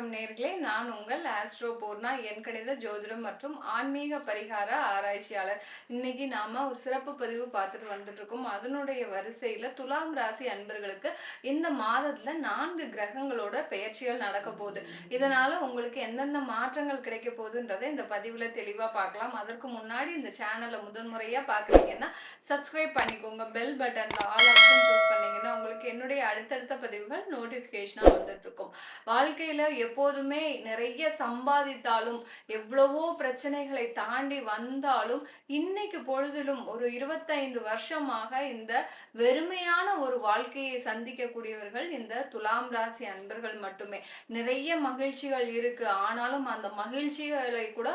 வணக்கம் நேர்களே, நான் உங்கள் ஆஸ்ட்ரோ பூர்ணா எண்கணித ஜோதிடம் மற்றும் ஆன்மீக பரிகார ஆராய்ச்சியாளர். இன்னைக்கு நாம ஒரு சிறப்பு பதிவு பார்த்துட்டு வந்துட்டு இருக்கோம். அதனுடைய வரிசையில துலாம் ராசி அன்பர்களுக்கு இந்த மாதத்துல 4 கிரகங்களோட பெயர்ச்சிகள் நடக்க போகுது. இதனால உங்களுக்கு எந்தெந்த மாற்றங்கள் கிடைக்க போகுதுன்றதை இந்த பதிவுல தெளிவா பார்க்கலாம். அதற்கு முன்னாடி இந்த சேனலை முதன்முறையா பார்க்குறீங்கன்னா சப்ஸ்கிரைப் பண்ணிக்கோங்க. பெல் பட்டன்ல ஆல் ஆப்ஷன் சூஸ் பண்ணீங்கன்னா உங்களுக்கு என்னுடைய அடுத்தடுத்த பதிவுகள் நோட்டிஃபிகேஷனா வந்துட்டு இருக்கும். வாழ்க்கையில எப்போதுமே நிறைய சம்பாதித்தாலும் எவ்வளவோ பிரச்சனைகளை தாண்டி வந்தாலும் இன்னைக்கு பொழுதிலும் ஒரு 25 வருஷமாக இந்த வெறுமையான ஒரு வாழ்க்கையை சந்திக்கக்கூடியவர்கள் இந்த துலாம் ராசி அன்பர்கள் மட்டுமே. நிறைய மகிழ்ச்சிகள் இருக்கு, ஆனாலும் அந்த மகிழ்ச்சிகளை கூட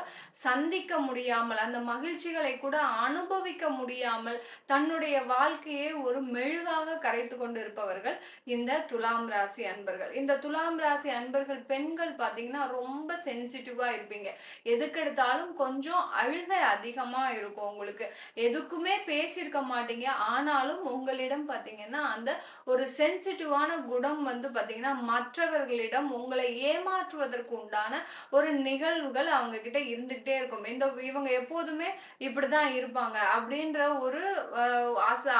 சந்திக்க முடியாமல், அந்த மகிழ்ச்சிகளை கூட அனுபவிக்க முடியாமல் தன்னுடைய வாழ்க்கையை ஒரு மெழுகாக கரைத்து கொண்டு இருப்பவர்கள் இந்த துலாம் ராசி அன்பர்கள். இந்த துலாம் ராசி அன்பர்கள் பெண்கள் பாத்தீங்கன்னா ரொம்ப சென்சிட்டிவா இருப்பீங்க. எதுக்கு எடுத்தாலும் கொஞ்சம் அழுகை அதிகமா இருக்கும் உங்களுக்கு. எதுக்குமே பேசியிருக்க மாட்டீங்க, ஆனாலும் உங்களிடம் பாத்தீங்கன்னா அந்த ஒரு சென்சிட்டிவான குணம் வந்து பாத்தீங்கன்னா மற்றவர்களிடம் உங்களை ஏமாற்றுவதற்கு உண்டான ஒரு நிகழ்வுகள் அவங்க கிட்ட இருந்துகிட்டே இருக்கும். இவங்க எப்போதுமே இப்படிதான் இருப்பாங்க அப்படின்ற ஒரு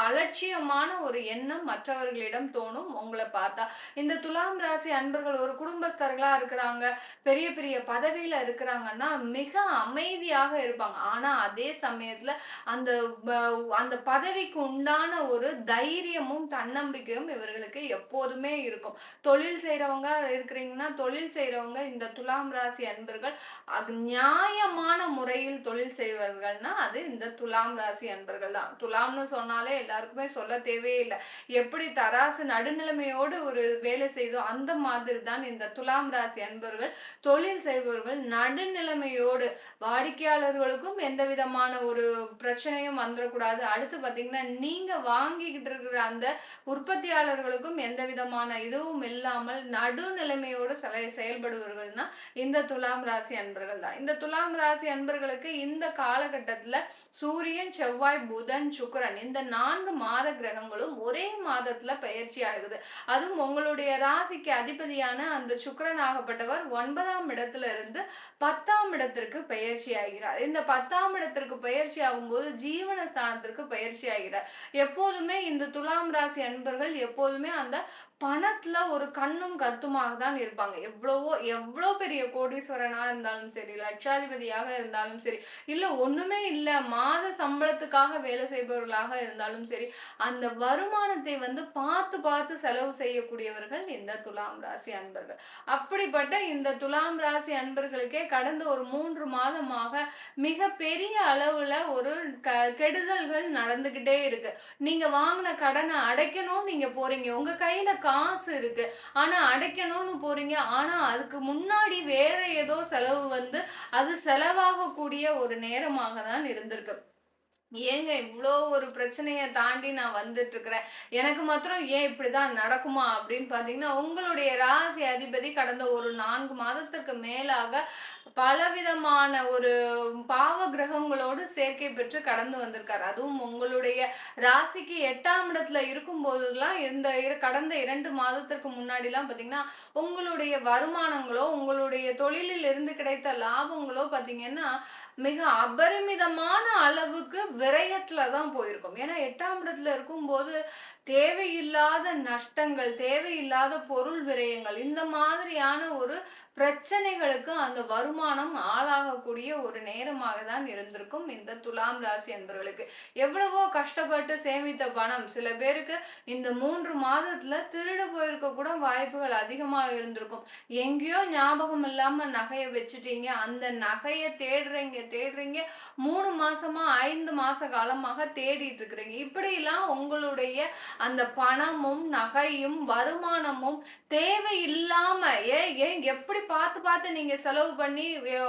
அலட்சியமான ஒரு எண்ணம் மற்றவர்களிடம் தோணும் உங்களை பார்த்தா. இந்த துலாம் ராசி அன்பர்கள் ஒரு குடும்பஸ்தர்களா இருக்கிறாங்க, பெரிய பெரிய பதவியில இருக்கிறாங்கன்னா மிக அமைதியாக இருப்பாங்க. ஆனா அதே சமயத்துல அந்த அந்த பதவிக்கு உண்டான ஒரு தைரியமும் தன்னம்பிக்கையும் இவர்களுக்கு எப்போதுமே இருக்கும். தொழில் செய்யறவங்க இருக்கிறீங்கன்னா, தொழில் செய்யறவங்க இந்த துலாம் ராசி அன்பர்கள் அது நியாயமான முறையில் தொழில் செய்வர்கள்னா அது இந்த துலாம் ராசி அன்பர்கள் தான். துலாம்னு சொன்னாலே எல்லாருக்குமே சொல்ல தேவையில்லை. எப்படி தராசு நடுநிலைமையோடு ஒரு வேலை செய்தோ அந்த மாதிரி தான் இந்த துலாம் ராசி அன்பர்கள் தொழில் செய்பவர்கள் நடுநிலைமையோடு, வாடிக்கையாளர்களுக்கும் எந்த விதமான ஒரு பிரச்சனையும் வந்துடக்கூடாது. அடுத்து பாத்தீங்கன்னா நீங்க வாங்கிக்கிட்டு இருக்கிற அந்த உற்பத்தியாளர்களுக்கும் எந்த விதமான இதுவும் இல்லாமல் நடுநிலைமையோடு செயல்படுவர்கள்னா இந்த துலாம் ராசி அன்பர்கள் தான். இந்த துலாம் ராசி அன்பர்களுக்கு இந்த காலகட்டத்துல சூரியன், செவ்வாய், புதன், சுக்கிரன் இந்த 4 மாத கிரகங்களும் ஒரே மாதத்துல பயிற்சி ஆகுது. அதுவும் உங்களுடைய ராசிக்கு அதிபதியான அந்த சுக்கிரன் ஆகப்பட்டவர் 9ஆம் இடத்துல இருந்து 10ஆம் இடத்திற்கு பயிற்சி ஆகிறார். இந்த 10ஆம் இடத்திற்கு பயிற்சி ஆகும்போது ஜீவனஸ்தானத்திற்கு பயிற்சி ஆகிறார். எப்போதுமே இந்த துலாம் ராசி அன்பர்கள் எப்போதுமே அந்த பணத்துல ஒரு கண்ணும் கருத்துமாக தான் இருப்பாங்க. எவ்வளோ பெரிய கோடீஸ்வரனா இருந்தாலும் சரி, லட்சாதிபதியாக இருந்தாலும் சரி, இல்ல ஒண்ணுமே இல்ல மாத சம்பளத்துக்காக வேலை செய்பவர்களாக இருந்தாலும் சரி, அந்த வருமானத்தை வந்து பார்த்து பார்த்து செலவு செய்யக்கூடியவர்கள் இந்த துலாம் ராசி அன்பர்கள். அப்படிப்பட்ட இந்த துலாம் ராசி அன்பர்களுக்கே கடந்த ஒரு 3 மாதமாக மிக பெரிய அளவுல ஒரு கெடுதல்கள் நடந்துகிட்டே இருக்கு. நீங்க வாங்கின கடனை அடைக்கணும் நீங்க போறீங்க, உங்க கையில காசு இருக்கு, ஆனா அடைக்கணும்னு போறீங்க, ஆனா அதுக்கு முன்னாடி வேற ஏதோ செலவு வந்து அது செலவாகக்கூடிய ஒரு நேரமாக தான் இருந்திருக்கு. ஏங்க இவ்வளோ ஒரு பிரச்சனையை தாண்டி நான் வந்துட்டு இருக்கிறேன், எனக்கு மாத்திரம் ஏன் இப்படிதான் நடக்குமா அப்படின்னு பாத்தீங்கன்னா, உங்களுடைய ராசி அதிபதி கடந்த ஒரு 4 மாதத்திற்கு மேலாக பலவிதமான ஒரு பாவ கிரகங்களோடு சேர்க்கை பெற்று கடந்து வந்திருக்காரு. அதுவும் உங்களுடைய ராசிக்கு 8ஆம் இடத்துல இருக்கும் போதுலாம் இந்த கடந்த 2 மாதத்திற்கு முன்னாடிலாம் பாத்தீங்கன்னா உங்களுடைய வருமானங்களோ உங்களுடைய தொழிலில் இருந்து கிடைத்த லாபங்களோ பாத்தீங்கன்னா மிக அபரிமிதமான அளவுக்கு விரயத்துல தான் போயிருக்கும். ஏன்னா 8ஆம் இடத்துல இருக்கும்போது தேவையில்லாத நஷ்டங்கள், தேவையில்லாத பொருள் விரயங்கள், இந்த மாதிரியான ஒரு பிரச்சனைகளுக்கு அந்த வருமானம் ஆளாகக்கூடிய ஒரு நேரமாக தான் இருந்திருக்கும் இந்த துலாம் ராசி அன்பர்களுக்கு. எவ்வளவோ கஷ்டப்பட்டு சேமித்த பணம் சில பேருக்கு இந்த 3 மாதத்துல திருடு போயிருக்க கூட வாய்ப்புகள் அதிகமாக இருந்திருக்கும். எங்கேயோ ஞாபகம் இல்லாம நகையை வச்சுட்டீங்க, அந்த நகையை தேடுறீங்க 3 மாசமா 5 மாச காலமாக தேடிட்டு இருக்கிறீங்க. இப்படிலாம் உங்களுடைய அந்த பணமும் நகையும் வருமானமும் தேவையில்லாம ஏன் எப்படி பார்த்து பார்த்து நீங்க செலவு பண்ணி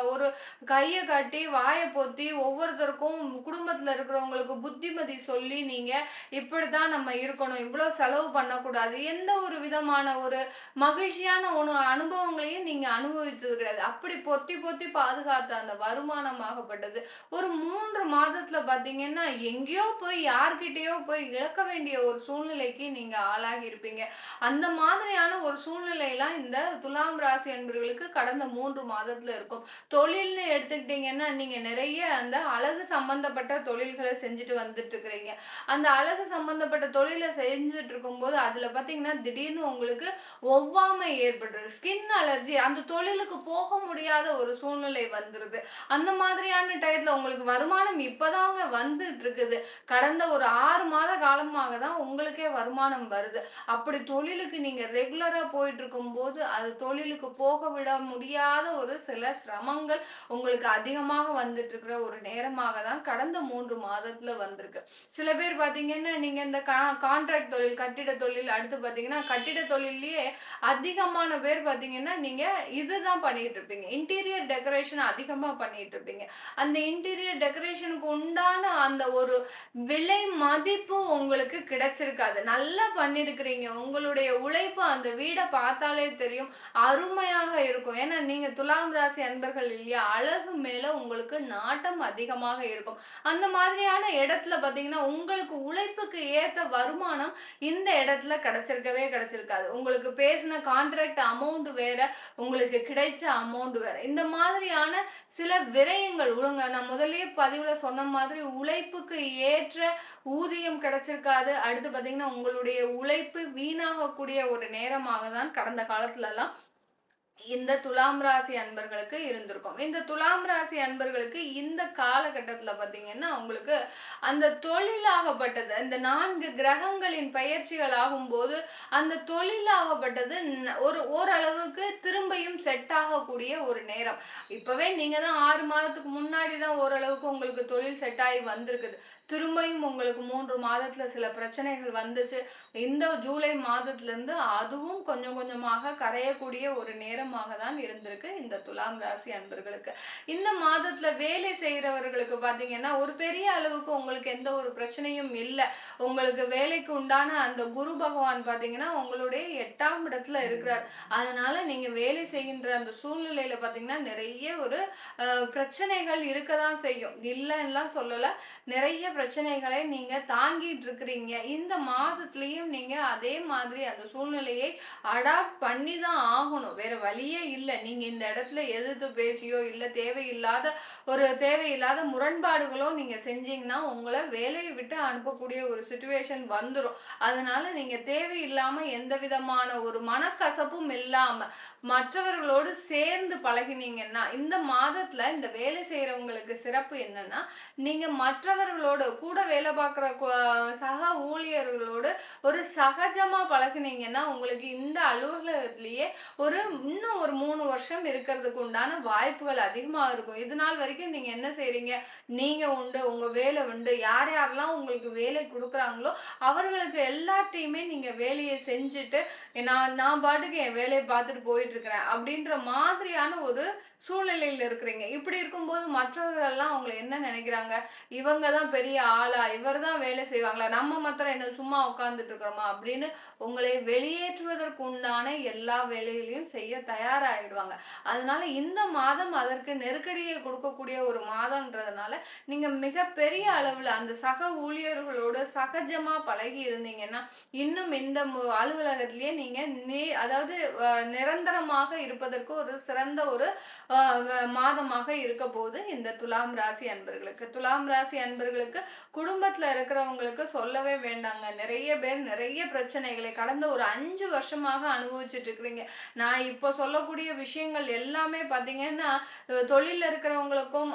ஒரு கையை கட்டி வாயை பொத்தி ஒவ்வொருத்தருக்கும் குடும்பத்துல இருக்கிறவங்களுக்கு புத்திமதி சொல்லி நீங்க இப்படித்தான் நம்ம இருக்கணும், இவ்வளவு செலவு பண்ணக்கூடாது, எந்த ஒரு விதமான ஒரு மகிழ்ச்சியான அனுபவங்களையும் நீங்க அனுபவித்தது கிடையாது. அப்படி பொத்தி பொத்தி பாதுகாத்த அந்த வருமானம் நேரமாகப்பட்டது ஒரு 3 மாதத்துல பார்த்தீங்கன்னா, எங்கேயோ போய் யார்கிட்டயோ போய் இழக்க வேண்டிய ஒரு சூழ்நிலைக்கு நீங்க ஆளாகி இருப்பீங்க. அந்த மாதிரியான ஒரு சூழ்நிலைலாம் இந்த துலாம் ராசி அன்பர்களுக்கு கடந்த 3 மாதத்துல இருக்கும். தொழில்னு எடுத்துக்கிட்டீங்கன்னா, நீங்க நிறைய அந்த அழகு சம்பந்தப்பட்ட தொழில்கள செஞ்சுட்டு வந்துட்டு இருக்கிறீங்க. அந்த அழகு சம்பந்தப்பட்ட தொழில செஞ்சுட்டு இருக்கும்போது, அதுல பார்த்தீங்கன்னா, திடீர்னு உங்களுக்கு ஒவ்வாமை ஏற்படுது. ஸ்கின் அலர்ஜி அந்த தொழிலுக்கு போக முடியாத ஒரு சூழ்நிலை வந்துருது. அந்த மாதிரியான டயத்துல உங்களுக்கு வருமானம் இப்பதாங்க வந்துட்டு இருக்குது. கடந்த ஒரு 6 மாத காலமாக தான் உங்களுக்கே வருமானம் வருது. அப்படி தொழிலுக்கு நீங்க ரெகுலரா போயிட்டு இருக்கும்போது, அது தொழிலுக்கு போக விட முடியாத ஒரு சில சிரமங்கள் உங்களுக்கு அதிகமாக வந்துட்டு இருக்கிற ஒரு நேரமாக தான் கடந்த 3 மாதத்துல வந்திருக்கு. சில பேர் பார்த்தீங்கன்னா, நீங்க இந்த கான்ட்ராக்ட் தொழில், கட்டிட தொழில், அடுத்து பார்த்தீங்கன்னா, கட்டிட தொழில்லயே அதிகமான பேர் பார்த்தீங்கன்னா, நீங்க இதுதான் பண்ணிட்டு இருப்பீங்க. இன்டீரியர் டெக்கரேஷன் அதிகமா பண்ணிட்டு இருப்பீங்க. அந்த இன்டீரியர் டெக்கரேஷனுக்கு உண்டான அந்த ஒரு விலை மதிப்பு உங்களுக்கு கிடைச்சிருக்காது. நல்லா பண்ணியிருக்கிறீங்க. உங்களுடைய உழைப்பு அந்த வீட பார்த்தாலே தெரியும். அருமையாக இருக்கும். ஏன்னா, நீங்க துலாம் ராசி அன்பர்கள் இல்லையா? அழகு மேல உங்களுக்கு நாட்டம் அதிகமாக இருக்கும். அந்த மாதிரியான இடத்துல பார்த்தீங்கன்னா, உங்களுக்கு உழைப்புக்கு ஏத்த வருமானம் இந்த இடத்துல கிடைச்சிருக்கவே கிடைச்சிருக்காது. உங்களுக்கு பேசின கான்ட்ராக்ட் அமௌண்ட் வேற, உங்களுக்கு கிடைச்ச அமௌண்ட் வேற. இந்த மாதிரியான சில விரயங்கள் நான் முதல்லயே பதிவுல சொன்ன மாதிரி உழைப்புக்கு ஏற்ற ஊதியம் கிடைச்சிருக்காது. அடுத்து பார்த்தீங்கன்னா, உங்களுடைய உழைப்பு வீணாகக்கூடிய ஒரு நேரமாக தான் கடந்த காலத்துலலாம் இந்த துலாம் ராசி அன்பர்களுக்கு இருந்திருக்கும். இந்த துலாம் ராசி அன்பர்களுக்கு இந்த காலகட்டத்துல பார்த்தீங்கன்னா, உங்களுக்கு அந்த தொழிலாகப்பட்டது, இந்த 4 கிரகங்களின் பெயர்ச்சிகள் ஆகும்போது, அந்த தொழிலாகப்பட்டது ஓரளவுக்கு திரும்பியும் செட் ஆகக்கூடிய ஒரு நேரம். இப்பவே நீங்க தான் 6 மாதத்துக்கு முன்னாடி தான் ஓரளவுக்கு உங்களுக்கு தொழில் செட் ஆகி வந்திருக்குது. திரும்பியும் உங்களுக்கு 3 மாதத்துல சில பிரச்சனைகள் வந்துச்சு. இந்த ஜூலை மாதத்திலிருந்து அதுவும் கொஞ்சம் கொஞ்சமாக கரையக்கூடிய ஒரு நேரமாக தான் இருந்திருக்கு இந்த துலாம் ராசி அன்பர்களுக்கு. இந்த மாதத்துல வேலை செய்றவர்களுக்கு பார்த்தீங்கன்னா, ஒரு பெரிய அளவுக்கு உங்களுக்கு எந்த ஒரு பிரச்சனையும் இல்ல. உங்களுக்கு வேலைக்கு உண்டான அந்த குரு பகவான் பார்த்தீங்கன்னா, உங்களுடைய 8ஆம் இடத்துல இருக்கிறார். அதனால நீங்க வேலை செய்கின்ற அந்த சூழ்நிலையில பார்த்தீங்கன்னா, நிறைய ஒரு பிரச்சனைகள் இருக்கதான் செய்யும். இல்லன்னுலாம் சொல்லல. நிறைய பிரச்சனைகளை நீங்க தாங்கிட்டு இருக்கிறீங்க. இந்த மாதத்திலயும் நீங்க அதே மாதிரி அந்த சூழ்நிலையை அடாப்ட் பண்ணி தான் ஆகணும். வேற வழியே இல்ல. நீங்க இந்த இடத்துல எதிர்த்து பேசியோ, இல்ல தேவையில்லாத முரண்பாடுகளோ நீங்க செஞ்சீங்கன்னா, உங்கள வேலைய விட்டு அனுப்பக்கூடிய ஒரு சிச்சுவேஷன் வந்துரும். அதனால நீங்க தேவையில்லாம எந்த விதமான ஒரு மனக்கசப்பும் இல்லாம, மற்றவர்களோடு சேர்ந்து பழகினீங்கன்னா, இந்த மாதத்துல இந்த வேலை செய்றவங்களுக்கு சிறப்பு என்னன்னா, நீங்க மற்றவர்களோடு கூட வேலை பார்க்குற சக ஊழியர்களோடு ஒரு சகஜமா பழகுனீங்கன்னா, உங்களுக்கு இந்த அலுவலகத்திலேயே இன்னும் ஒரு 3 வருஷம் இருக்கிறதுக்கு உண்டான வாய்ப்புகள் அதிகமா இருக்கும். இது நாள் வரைக்கும் நீங்க என்ன செய்றீங்க? நீங்க உண்டு, உங்க வேலை உண்டு. யார் யாரெல்லாம் உங்களுக்கு வேலை குடுக்குறாங்களோ, அவர்களுக்கு எல்லாத்தையுமே நீங்க வேலைய செஞ்சுட்டு, நான் பாட்டுக்கு என் வேலைய பார்த்துட்டு போயிட்டு இருக்கிறேன். அப்படின்ற மாதிரியான ஒரு சூழ்நிலையில இருக்கிறீங்க. இப்படி இருக்கும்போது மற்றவர்கள் எல்லாம் உங்கள என்ன நினைக்கிறாங்க? இவங்க தான் பெரிய ஆளா? இவர் தான் வேலை செய்வாங்களா? நம்ம மாத்திரம் என்ன சும்மா உட்கார்ந்துட்டு இருக்கிறோமா? அப்படின்னு உங்களை வெளியேற்றுவதற்கு உண்டான எல்லா வேலைகளையும் செய்ய தயாராகிடுவாங்க. அதனால இந்த மாதம் அதற்கு நெருக்கடியை கொடுக்கக்கூடிய ஒரு மாதம்ன்றதுனால, நீங்க மிகப்பெரிய அளவுல அந்த சக ஊழியர்களோடு சகஜமா பழகி இருந்தீங்கன்னா, இன்னும் இந்த அலுவலகத்திலேயே நீங்க அதாவது நிரந்தரமாக இருப்பதற்கு ஒரு சிறந்த ஒரு மாதமாக இருக்க போகுது இந்த துலாம் ராசி அன்பர்களுக்கு. துலாம் ராசி அன்பர்களுக்கு குடும்பத்துல இருக்கிறவங்களுக்கு சொல்லவே வேண்டாங்க. நிறைய பேர் நிறைய பிரச்சனைகளை கடந்த ஒரு 5 வருஷமாக அனுபவிச்சுட்டு இருக்கிறீங்க. நான் இப்போ சொல்லக்கூடிய விஷயங்கள் எல்லாமே பார்த்தீங்கன்னா, தொழில்ல இருக்கிறவங்களுக்கும்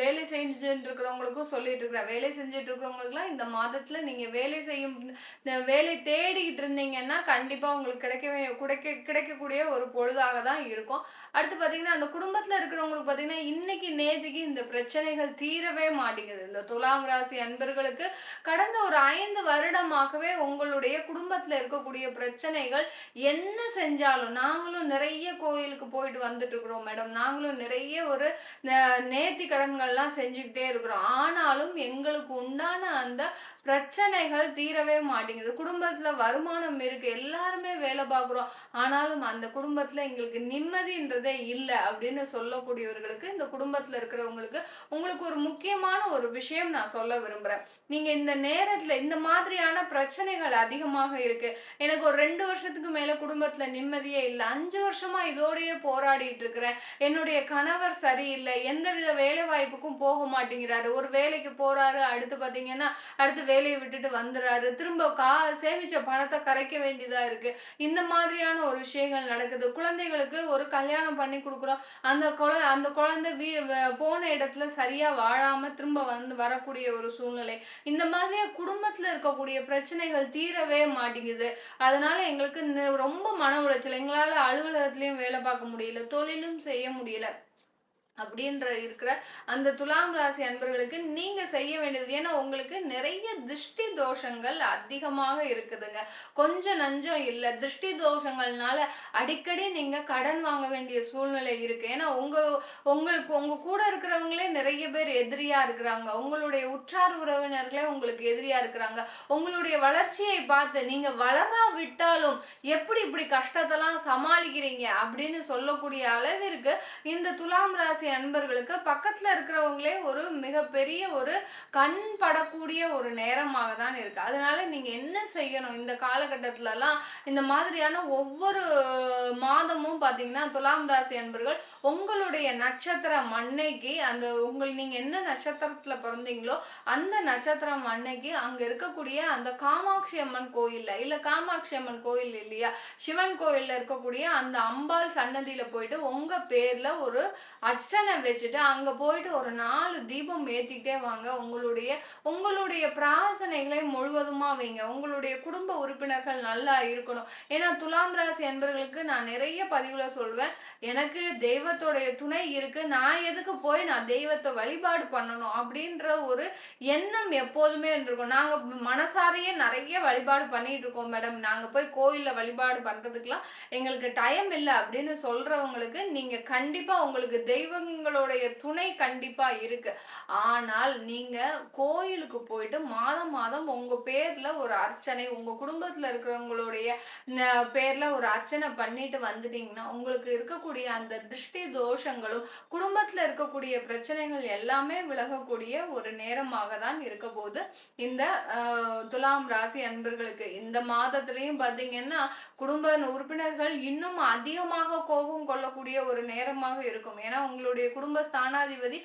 வேலை செஞ்சுட்டு இருக்கிறவங்களுக்கும் சொல்லிட்டு இருக்கிறேன். வேலை செஞ்சுட்டு இருக்கிறவங்களுக்குலாம் இந்த மாதத்துல நீங்க வேலை தேடிட்டு இருந்தீங்கன்னா, கண்டிப்பா உங்களுக்கு கிடைக்கக்கூடிய ஒரு பொழுதாக தான் இருக்கும். அடுத்து பார்த்தீங்கன்னா, அந்த குடும்பத்துல இருக்கிறவங்களுக்கு பார்த்தீங்கன்னா, இன்னைக்கு நேத்துக்கு இந்த பிரச்சனைகள் தீரவே மாட்டேங்குது. இந்த துலாம் துலாம் ராசி அன்பர்களுக்கு கடந்த ஒரு 5 வருடமாகவே உங்களுடைய குடும்பத்துல இருக்கக்கூடிய பிரச்சனைகள் என்ன செஞ்சாலும் நாங்களும் நிறைய கோயிலுக்கு போயிட்டு வந்துட்டு இருக்கிறோம் மேடம். நாங்களும் நிறைய ஒரு நேர்த்தி கடன்கள்லாம் செஞ்சுக்கிட்டே இருக்கிறோம். ஆனாலும் எங்களுக்கு உண்டான அந்த பிரச்சனைகள் தீரவே மாட்டேங்குது. குடும்பத்துல வருமானம் இருக்கு. எல்லாருமே வேலை பார்க்குறோம். ஆனாலும் அந்த குடும்பத்துல எங்களுக்கு நிம்மதின்றதே இல்ல அப்படின்னு சொல்லக்கூடியவர்களுக்கு, இந்த குடும்பத்துல இருக்கிறவங்களுக்கு, உங்களுக்கு ஒரு முக்கியமான ஒரு விஷயம் நான் சொல்ல விரும்புறேன். நீங்க இந்த நேரத்துல இந்த மாதிரியான பிரச்சனைகள் அதிகமாக இருக்கு. எனக்கு ஒரு 2 வருஷத்துக்கு மேல குடும்பத்துல நிம்மதியே இல்ல. 5 வருஷமா இதோடயே போராடிட்டு இருக்கிறேன். என்னுடைய கணவர் சரியில்ல. எந்தவித வேலை வாய்ப்புக்கும் போக மாட்டேங்கிறாரு. ஒரு வேலைக்கு போறாரு. அடுத்து பார்த்தீங்கன்னா, அடுத்து வேலைய விட்டுட்டு வந்துறாரு. திரும்ப சேமிச்ச பணத்த கரைக்க வேண்டியதா இருக்கு. இந்த மாதிரியான ஒரு விஷயங்கள் நடக்குது. குழந்தைகளுக்கு ஒரு கல்யாணம் பண்ணி குடுக்குறோம். அந்த குழந்தை போன இடத்துல சரியா வாழாம திரும்ப வரக்கூடிய ஒரு சூழ்நிலை. இந்த மாதிரியா குடும்பத்துல இருக்கக்கூடிய பிரச்சனைகள் தீரவே மாட்டேங்குது. அதனால எங்களுக்கு ரொம்ப மன உளைச்சல். எங்களால அலுவலகத்திலயும் வேலை பார்க்க முடியல. தொழிலும் செய்ய முடியல. இருக்கிற அந்த துலாம் ராசி அன்பர்களுக்கு நீங்க செய்ய வேண்டியது, ஏன்னா உங்களுக்கு நிறைய திருஷ்டி தோஷங்கள் அதிகமாக இருக்குதுங்க. கொஞ்சம் நஞ்சம் இல்ல. திருஷ்டி தோஷங்கள்னால அடிக்கடி நீங்க கடன் வாங்க வேண்டிய சூழ்நிலை இருக்கு. ஏன்னா உங்களுக்கு உங்க கூட இருக்கிறவங்களே நிறைய பேர் எதிரியா இருக்கிறாங்க. உங்களுடைய உற்றார் உறவினர்களே உங்களுக்கு எதிரியா இருக்கிறாங்க. உங்களுடைய வளர்ச்சியை பார்த்து நீங்க வளரா விட்டாலும் எப்படி இப்படி கஷ்டத்தெல்லாம் சமாளிக்கிறீங்க அப்படின்னு சொல்லக்கூடிய அளவிற்கு இந்த துலாம் ராசி அன்பர்களுக்கு பக்கத்துல இருக்கிறவங்களே ஒரு மிகப்பெரிய ஒரு கண் படக்கூடிய ஒரு நேரமாக தான் இருக்கு. அதனால நீங்க என்ன செய்யணும் இந்த காலகட்டத்திலலாம், இந்த மாதிரியான ஒவ்வொரு மாதமும் பாத்தீங்கன்னா துலாம் ராசி அன்பர்கள் உங்களுடைய நட்சத்திரம் அன்னைக்கு நீங்க என்ன நட்சத்திரத்துல பிறந்தீங்களோ அந்த நட்சத்திரம் அன்னைக்கு அங்க இருக்கக்கூடிய அந்த காமாட்சி அம்மன் கோயில்ல, இல்ல காமாட்சி அம்மன் கோயில் இல்லையா, சிவன் கோயில்ல இருக்கக்கூடிய அந்த அம்பாள் சன்னதியில போயிட்டு உங்க பேர்ல ஒரு அர்ச்சனை வச்சுட்டு அங்க போயிட்டு ஒரு 4 தீபம் ஏத்திக்கிட்டே வாங்க. உங்களுடைய பிரார்த்தனைகளை முழுவதுமா வைங்க. உங்களுடைய குடும்ப உறுப்பினர்கள் நல்லா இருக்கணும். ஏன்னா துலாம் ராசி அன்பர்களுக்கு நான் நிறைய பதிவுல சொல்வேன், எனக்கு தெய்வத்தோடைய துணை இருக்கு, நான் எதுக்கு போய் நான் தெய்வத்தை வழிபாடு பண்ணணும் அப்படின்ற ஒரு எண்ணம் எப்போதுமே இருந்திருக்கும். நாங்க மனசாரையே நிறைய வழிபாடு பண்ணிட்டு இருக்கோம் மேடம். நாங்க போய் கோயில்ல வழிபாடு பண்றதுக்கெல்லாம் எங்களுக்கு டைம் இல்லை அப்படின்னு சொல்றவங்களுக்கு நீங்க கண்டிப்பா உங்களுக்கு தெய்வங்களுடைய துணை கண்டிப்பா இருக்கு. ஆனால் நீங்க கோயிலுக்கு போயிட்டு மாதம் மாதம் உங்க பேர்ல ஒரு அர்ச்சனை, உங்க குடும்பத்துல இருக்கிறவங்களுடைய பேர்ல ஒரு அர்ச்சனை பண்ணிட்டு வந்துட்டீங்கன்னா உங்களுக்கு இருக்கக்கூடிய அந்த திருஷ்டி தோஷங்களும் குடும்பத்துல இருக்கக்கூடிய பிரச்சனைகள் எல்லாமே விலகக்கூடிய ஒரு நேரமாக தான் இருக்க போது இந்த துலாம் ராசி அன்பர்களுக்கு. இந்த மாதத்திலையும் பாத்தீங்கன்னா குடும்ப உறுப்பினர்கள் இன்னும் அதிகமாக கோபம் கொள்ளக்கூடிய ஒரு நேரமாக இருக்கும். ஏன்னா உங்களுடைய குடும்ப ஸ்தானாதிபதி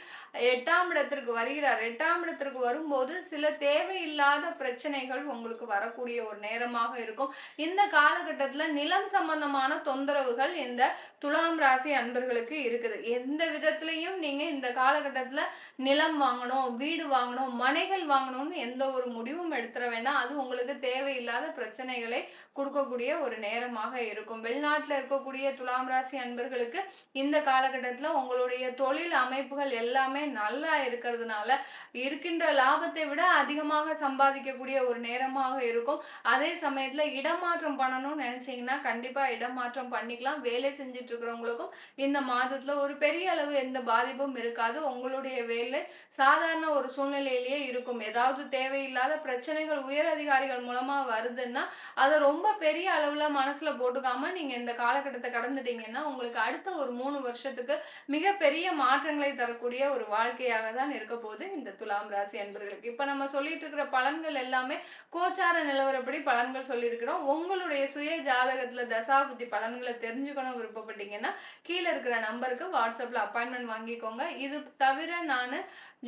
8ஆம் இடத்திற்கு வருகிறார். 8ஆம் இடத்திற்கு வரும்போது சில தேவையில்லாத பிரச்சனைகள் உங்களுக்கு வரக்கூடிய ஒரு நேரமாக இருக்கும். இந்த காலகட்டத்துல நிலம் சம்பந்தமான தொந்தரவுகள் இந்த துலாம் ராசி அன்பர்களுக்கு இருக்குது. எந்த விதத்திலையும் நீங்க இந்த காலகட்டத்துல நிலம் வாங்கணும், வீடு வாங்கணும், மனைகள் வாங்கணும்னு எந்த ஒரு முடிவும் எடுத்துட வேண்டாம். அது உங்களுக்கு தேவையில்லாத பிரச்சனைகளை கொடுக்கக்கூடிய ஒரு நேரமாக இருக்கும். வெளிநாட்டுல இருக்கக்கூடிய துலாம் ராசி அன்பர்களுக்கு இந்த காலகட்டத்துல உங்களுடைய தொழில் அமைப்புகள் எல்லாமே நல்லா இருக்கிறதுனால இருக்கின்ற லாபத்தை விட அதிகமாக சம்பாதிக்கக்கூடிய ஒரு நேரமாக இருக்கும். அதே சமயத்துல இடமாற்றம் பண்ணணும்னு நினைச்சீங்கன்னா கண்டிப்பா இடமாற்றம் பண்ணிக்கலாம். வேலை செஞ்சுட்டு இருக்கிறவங்களுக்கும் இந்த மாதத்துல ஒரு பெரிய அளவு எந்த பாதிப்பும் இருக்காது. உங்களுடைய வேலை சாதாரண ஒரு சூழ்நிலையிலேயே இருக்கும். ஏதாவது தேவையில்லாத பிரச்சனைகள் உயர் அதிகாரிகள் மூலமா வருதுன்னா அதை ரொம்ப பெரிய அளவுல மனசுல போட்டுக்காம நீங்க இந்த காலகட்டத்தை கடந்துட்டீங்கன்னா உங்களுக்கு அடுத்த ஒரு 3 வருஷத்துக்கு மிகப்பெரிய மாற்றங்களை தரக்கூடிய ஒரு வாழ்க்கையாக தான் இருக்க போகுது இந்த துலாம் ராசி அன்பர்களுக்கு. இப்ப நம்ம சொல்லிட்டு இருக்கிற பலன்கள் எல்லாமே கோச்சார நிலவரப்படி பலன்கள் சொல்லியிருக்கிறோம். உங்களுடைய சுய ஜாதகத்துல தசாபுத்தி பலன்களை தெரிஞ்சுக்கணும் விருப்பப்பட்டீங்கன்னா கீழே இருக்கிற நம்பருக்கு வாட்ஸ்அப்ல அப்பாயின்மெண்ட் வாங்கிக்கோங்க. இது தவிர நான்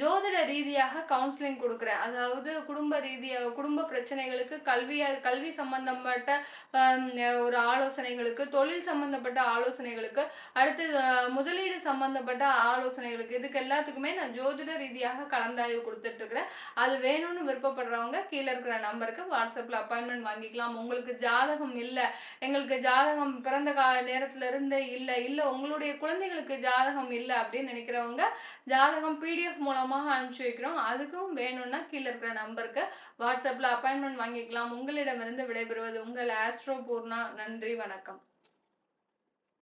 ஜோதிட ரீதியாக கவுன்சிலிங் கொடுக்குறேன். அதாவது குடும்ப பிரச்சனைகளுக்கு கல்வி சம்பந்தப்பட்ட ஒரு ஆலோசனைகளுக்கு, தொழில் சம்பந்தப்பட்ட ஆலோசனைகளுக்கு, அடுத்து முதலீடு சம்பந்தப்பட்ட ஆலோசனைகளுக்கு, இதுக்கு எல்லாத்துக்குமே நான் ஜோதிட ரீதியாக கலந்தாய்வு குடுத்துட்டு இருக்கிறேன். அது வேணும்னு விருப்பப்படுறவங்க கீழ இருக்கிற நம்பருக்கு WhatsAppல அப்பாயின்ட்மென்ட் வாங்கிக்கலாம். உங்களுக்கு ஜாதகம் இல்ல, எங்களுக்கு ஜாதகம் பிறந்த நேரத்துல இருந்தே இல்ல, இல்ல உங்களுடைய குழந்தைகளுக்கு ஜாதகம் இல்ல அப்படின்னு நினைக்கிறவங்க, ஜாதகம் PDF மூலமாக அனுப்பிச்சு வைக்கிறோம். அதுக்கும் வேணும்னா கீழ இருக்கிற நம்பருக்கு WhatsAppல அப்பாயின்ட்மென்ட் வாங்கிக்கலாம். உங்களிடமிருந்து விடைபெறுவது உங்கள் ஆஸ்ட்ரோ பூர்ணா. நன்றி, வணக்கம்.